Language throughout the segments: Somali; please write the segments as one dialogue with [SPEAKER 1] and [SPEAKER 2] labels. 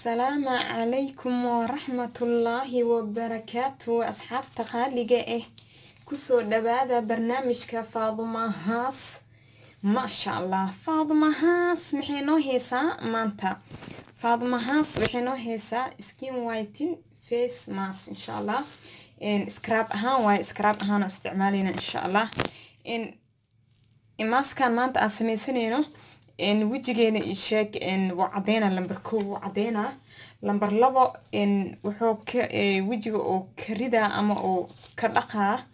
[SPEAKER 1] السلام عليكم ورحمة الله وبركاته أصحاب تقاليقة كسو دبادة برنامجك فاطمة هاس ما شاء الله فاطمة هاس محينو هيسا مانتا فاطمة هاس محينو هيسا سكين وايتين فيس ماس إن شاء الله إن سكراب أهان واي سكراب أهان استعمالينا إن شاء الله إن ماس كان مانتا أسميسنينو إن وجهنا الشيك إن وعدينا لمبركو وعدينا لمبر لبا إن وحوك وجهه أو كريدا أما أو كردقها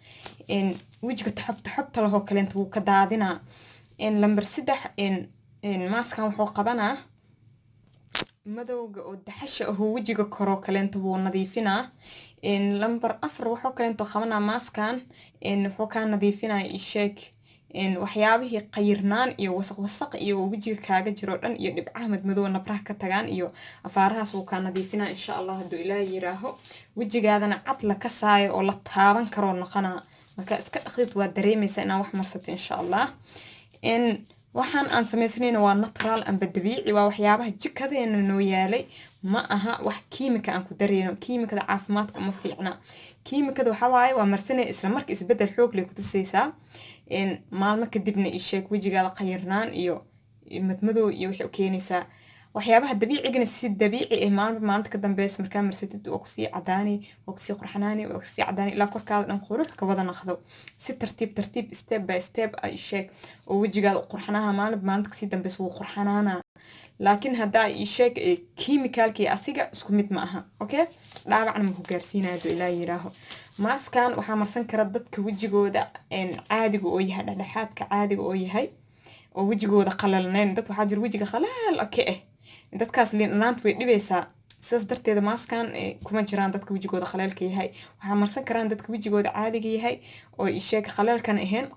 [SPEAKER 1] إن وجهه تحب له كلنت وكدادنا إن لمبر سدح إن ماسكا وحو قبنا مدوغ أو دحش هو وجهه كرو كلنت ونظيفنا إن لمبر أفر وحو كلنت قبنا ماسكان إن وحو كان نظيفنا الشيك إن waxyaabihii qayrnaan iyo wasaq iyo wajiga kaaga jiro dhan iyo dhibcaha madmadow nabraha ka tagaan iyo afaarahaas uu ka nadiifinaa insha Allah haduu Ilaahay yiraaho wajigaadana cad la ka saayo oo la taaban karo noqona marka iska dhaqdid waa dareemaysaa inaa wax marsato insha Allah in waxaan aan sameysnayna waa natural amba dabiici waa waxyaabaha jikadeena noo yaalay ma aha wax kiimika aan ku dareeno kiimikada caafimaadka uma fiicna kiimikada waxa waaye waa marsanay isla markii isbedel xoog leh ku tusaysaa in maalmo kadibna isheeg wajigaada qayrnaan iyo madmadow iyo wixii u keenaysaa waxyaabaha dabiiciga si dabiici ah maalinta ka dambeys markaa marsatid oo ku sii cadaani oo ku sii qurxanaani oo ku sii cadaani ilaa korkaada dhan qurux ka wada noqdo si tartiib step by step ay sheeg oo wajigaada qurxanaha maalinta ka sii dambeys wuu qurxanaana laakiin hadda ay sheeg chemicalkii asiga isku mid ma aha okay dhaawacna ma ku gaarsiinayo ilaa yiraaho maaskan waxa marsan kara dadka wajigooda caadiga oo yahay dhexdhexaadka caadiga oo yahay oo wajigooda qalalneen dad waxa jir wajiga qalal okay dadkaas liinaant way dhibaysaa sidaas darteeda maaskan kuma jiraan dadka wajigooda qalalka yahay waxa marsan karaan dadka wajigooda caadiga yahay oo isheeg qalalkan ahayn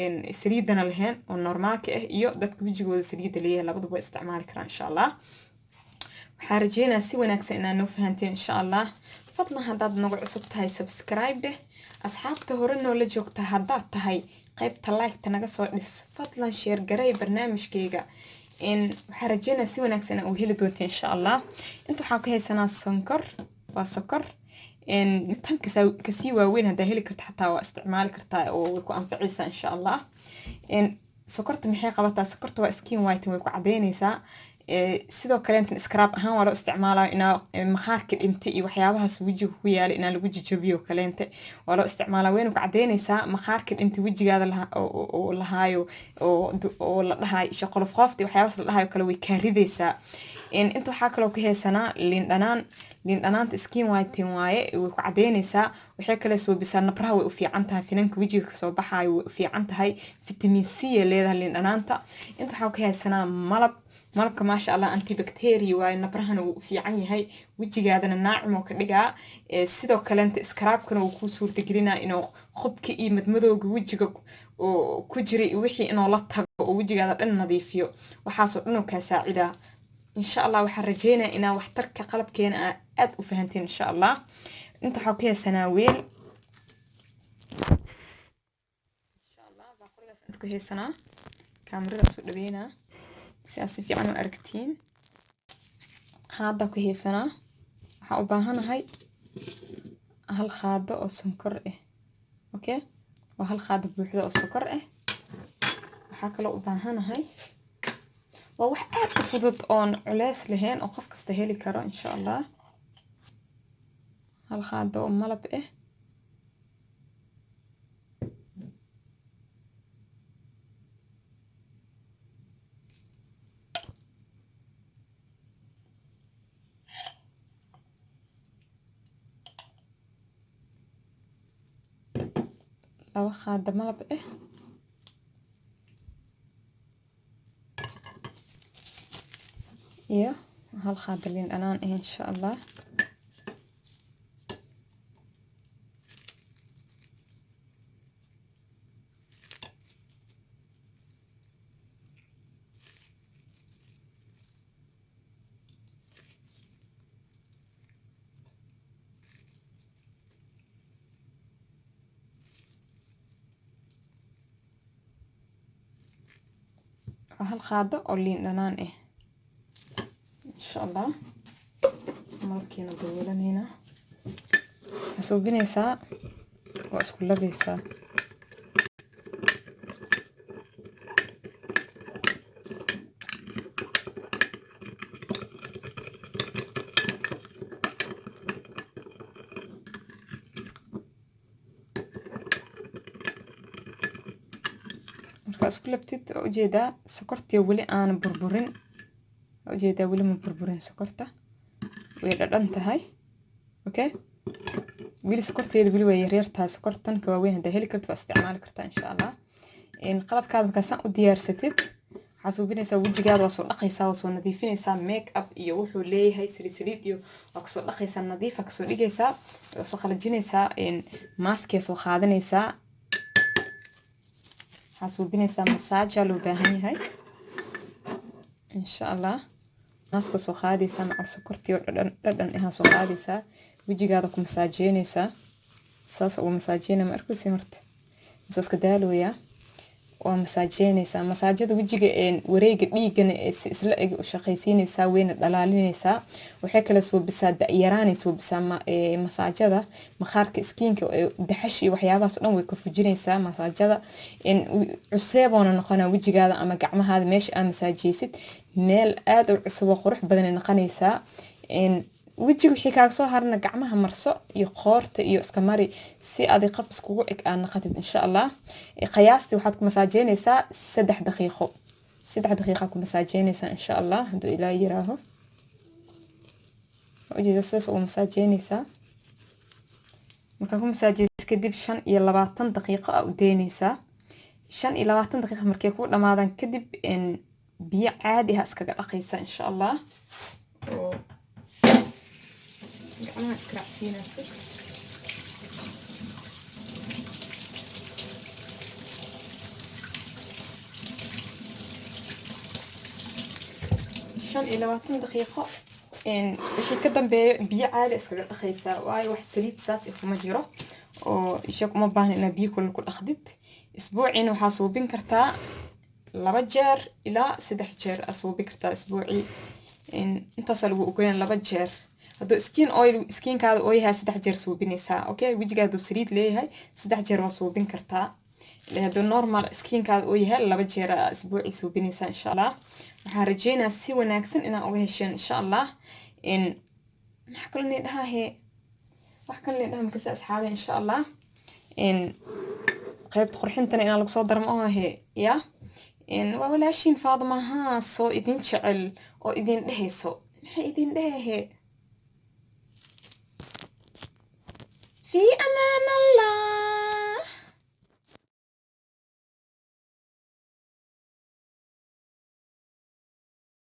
[SPEAKER 1] in saliidana lahayn oo normaalka ah iyo dadka wajigooda saliida leeyahay labaduba isticmaali karaan insha Allah waxaan rajeynayaa si wanaagsan inaad noo fahanteen insha Allah fadlan haddaad nagu cusub tahay subscribe deh asxaabta hore noola joogta haddaad tahay qaybta like-ta naga soo dhis fadlan share garay barnaamijkayga in waxaan rajeynayaa si wanaagsan inaad u heli doonto insha Allah inta waxaan ku haysanaa sonkor waa sokor in tan kasii waaweyn haddaa heli karta xataa waa isticmaali kartaa oo way ku anficaysaa insha Allah in sokorta maxay qabataa sokorta waa skin whitening way ku cadeynaysaa sidoo kale inta scrub ahaan waa loo isticmaalaa inaa maqaarka dhinta iyo waxyaabahaas wajiga ku yaala inaa lagu jijabiyo kaleente waa loo isticmaalaa wayna ku cadeynaysaa maqaarka dhinta wajigaada oo lahaayo oo la dhahay shaqolof qofti waxyaabahaas la dhahayo kale way ka ridaysaa inta waxaa kaloo ku heesanaa liin dhanaanta skin whitening waaye way ku cadeynaysaa waxay kale soo bisaa nabraha way u fiican tahay finanka wajiga ka soo baxayo way u fiican tahay vitamin C leedahay liin dhanaanta inta waxaa ku heesanaa malabka maasha Allah antibacteria waa nabrahana uu fiican yahay wajigaadana naacimo ka dhigaa sidoo kale inta scrubkana uu ku suurta gelinaa inuu qubka iyo madmadowga wajiga oo ku jiray wixii inuu la tago oo wajigaada dhan nadiifiyo waxaas oo dhan ka saacida insha Allah waxaan rajeynayaa inaa waxtarka qalabkeena aad u fahanteen insha Allah inta waxa ku heesanaa weel insha Allah baaqrigaas inta ku heesanaa kaamirada soo dhaweynaa si fiican u aragtiin qaada ku heesanaa waxa u baahanahay hal qaado oo sonkor ah okay waa hal qaado buuxda oo sonkor ah waxa kale u baahanahay waa wax aad u fudud oo culeys lahayn oo qof kasta heli karo insha Allah hal qaado oo malab ah laba qaado malab ah iyo hal qaado liin dhanaan ah insha Allah hal qaado oo liin dhanaan ah insha Allah malabkiina daboolanayna suubinaysaa waa isku labaysaa اسكو لفتت ujeedaa sokortii wali aan burburin ujeedaa wali ma burburin sokorta way dhadhan tahay okay wili sokorteeda wali way yar tahay sokortan ka weyn hada heli karto isticmaal kartaa insha Allah in qalabkaada marka san u diyaarsatid xasuubinaysaa wajigaada waa soo dhaqaysaa waa soo nadiifinaysaa make up iyo wuxuu leeyahay saliid iyo waa soo dhaqaysaa nadiif ka soo dhigaysaa waa soo qalajinaysaa in mask soo qaadanaysaa حاسوبينيسا مساجة لو باهني هاي إن شاء الله ماسكو سو خاديسا مع سكرتي ودن إها سو خاديسا ويجي قادكو مساجينيسا ساس أو مساجينا ماركو سيمرت مسوس كدالو يا ومساجينيسا مساجد ويجي إن وريق بيجن إسلا وشقيسينيسا وين دلالينيسا وحكي لسو بسا دايراني سو بسا مساجدة مخارك إسكينك دحشي وحيابا سنو ويكفجينيسا مساجدة إن عصيبونا نقنا ويجي هذا أما قعما هذا ميش مساجيسد ميل آد وعصوبة قروح بدن نقنيسا إن وجهي وحي كاga soo harna gacmaha marso iyo qoorta iyo iska mari si aad qaf iskugu eg aan naqatid insha Allah qiyaastii waxaad ku masaajeynaysaa 3 daqiiqo 3 daqiiqo ku masaajeynaysaa insha Allah haduu ilaa yiraaho wajida saas oo masaajeynaysaa marka ku masaajeysid kadib 25 daqiiqo u deynaysaa 25 daqiiqo markay ku dhamaadan kadib in biyo caadi ah iskaga dhaqaysaa insha Allah أنا أسكر عسينا سك شان إلى 20 دقيقة إن وحي كدن بيع عادي أسكر الأخيسة واي واحد سليد ساس إخو مجرى ويشاكو مباهن إنا بيه كل أخدت أسبوعين وحاسوبين كرتا 2 jeer إلى 3 jeer أصوبي كرتا أسبوعي إن انتصلوا وقوين 2 jeer هادو سكين اويل سكين كاد اويها 3 jeer suubinaysaa okay wajigaadu saliid leeyahay 3 jeer waa suubin kartaa hado normal skin kaad ooyahay 2 jeer isbuuci suubinaysaa insha Allah waxaan rajeynayaa si wanaagsan inaan uga hesheen insha Allah in waxa kale leedahay wax kale leedahay markaa asxaabe insha Allah in qaybta qurxintan inaan lagu soo darmo oo ya in waa walaashin Faadima ha soo idin jecel oo idin dhehayso maxay idin dhahay في أمان